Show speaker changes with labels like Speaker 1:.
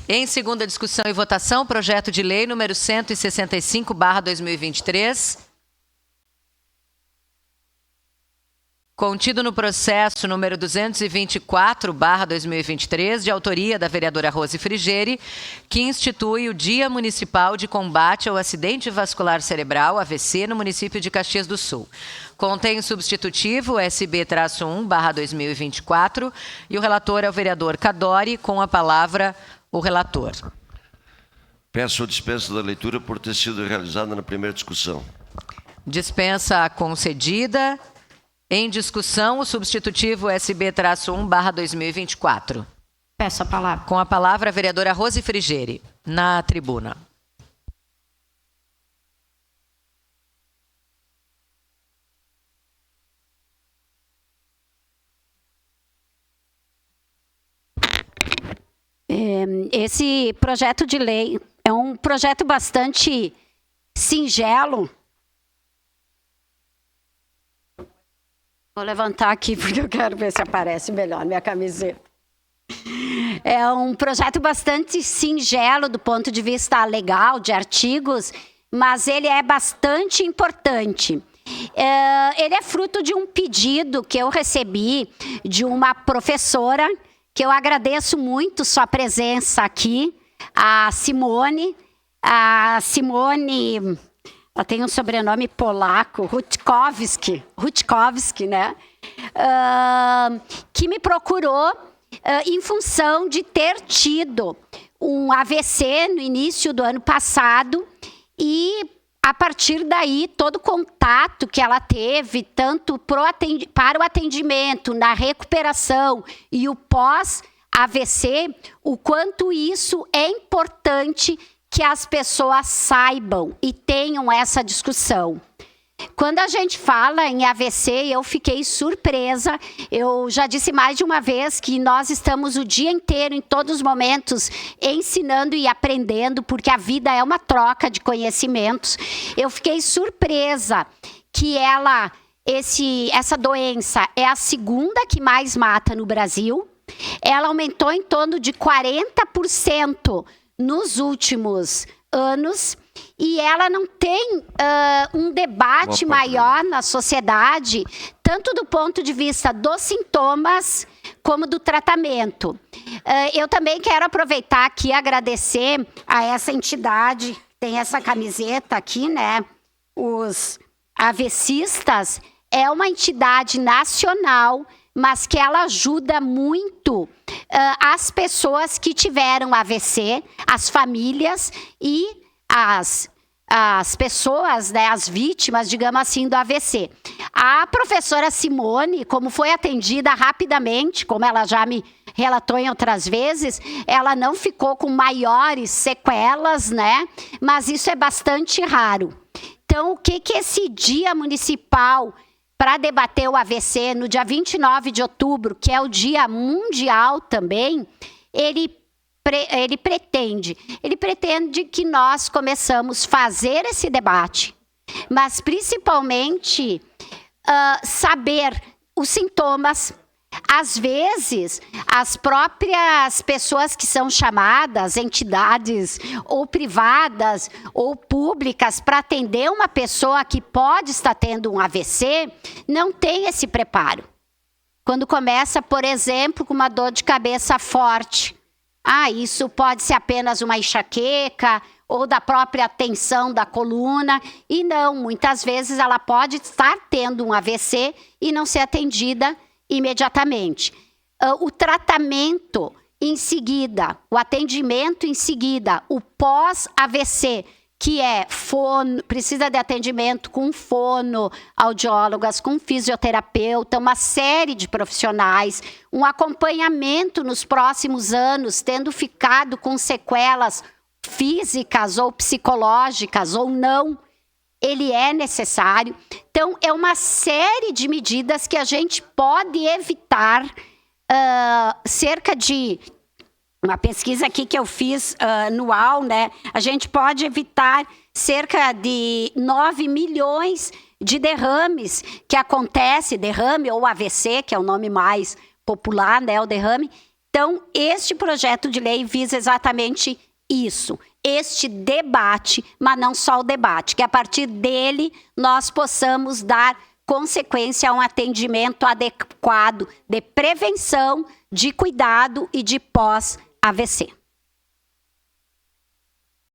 Speaker 1: Em segunda discussão e votação, projeto de lei número 165/2023. Contido no processo número 224/2023, de autoria da vereadora Rose Frigeri, que institui o Dia Municipal de Combate ao Acidente Vascular Cerebral, AVC, no município de Caxias do Sul. Contém o substitutivo SB-1/2024 e o relator é o vereador Cadori, com a palavra o relator.
Speaker 2: Peço a dispensa da leitura por ter sido realizada na primeira discussão.
Speaker 1: Dispensa concedida. Em discussão, o substitutivo SB-1/2024.
Speaker 3: Peço a palavra.
Speaker 1: Com a palavra, a vereadora Rose Frigeri, na tribuna.
Speaker 3: Esse projeto de lei é um projeto bastante singelo. Vou levantar aqui porque eu quero ver se aparece melhor minha camiseta. É um projeto bastante singelo do ponto de vista legal, de artigos, mas ele é bastante importante. Ele é fruto de um pedido que eu recebi de uma professora, que eu agradeço muito sua presença aqui, a Simone. A Simone... Ela tem um sobrenome polaco, Rutkowski, né? Que me procurou em função de ter tido um AVC no início do ano passado e, a partir daí, todo o contato que ela teve, tanto para o atendimento, na recuperação e o pós-AVC, o quanto isso é importante que as pessoas saibam e tenham essa discussão. Quando a gente fala em AVC, eu fiquei surpresa. Eu já disse mais de uma vez que nós estamos o dia inteiro, em todos os momentos, ensinando e aprendendo, porque a vida é uma troca de conhecimentos. Eu fiquei surpresa que essa doença é a segunda que mais mata no Brasil. Ela aumentou em torno de 40% nos últimos anos, e ela não tem um debate maior na sociedade, tanto do ponto de vista dos sintomas, como do tratamento. Eu também quero aproveitar aqui e agradecer a essa entidade, tem essa camiseta aqui, né? Os AVCistas é uma entidade nacional, mas que ela ajuda muito as pessoas que tiveram AVC, as famílias e as pessoas, né, as vítimas, digamos assim, do AVC. A professora Simone, como foi atendida rapidamente, como ela já me relatou em outras vezes, ela não ficou com maiores sequelas, né? Mas isso é bastante raro. Então, o que esse Dia Municipal para debater o AVC no dia 29 de outubro, que é o Dia Mundial também, ele pretende que nós começamos a fazer esse debate, mas principalmente saber os sintomas. Às vezes, as próprias pessoas que são chamadas, entidades ou privadas ou públicas, para atender uma pessoa que pode estar tendo um AVC, não tem esse preparo. Quando começa, por exemplo, com uma dor de cabeça forte, isso pode ser apenas uma enxaqueca ou da própria tensão da coluna, e não, muitas vezes ela pode estar tendo um AVC e não ser atendida imediatamente. O tratamento em seguida, o atendimento em seguida, o pós-AVC, que é precisa de atendimento com fonoaudiólogas, com fisioterapeuta, uma série de profissionais, um acompanhamento nos próximos anos, tendo ficado com sequelas físicas ou psicológicas ou não, ele é necessário. Então, é uma série de medidas que a gente pode evitar. Cerca de uma pesquisa aqui que eu fiz anual, né? A gente pode evitar cerca de 9 milhões de derrames que acontece, derrame ou AVC, que é o nome mais popular, né? O derrame, Então, este projeto de lei visa exatamente isso, este debate, mas não só o debate, que a partir dele nós possamos dar consequência a um atendimento adequado de prevenção, de cuidado e de pós-AVC.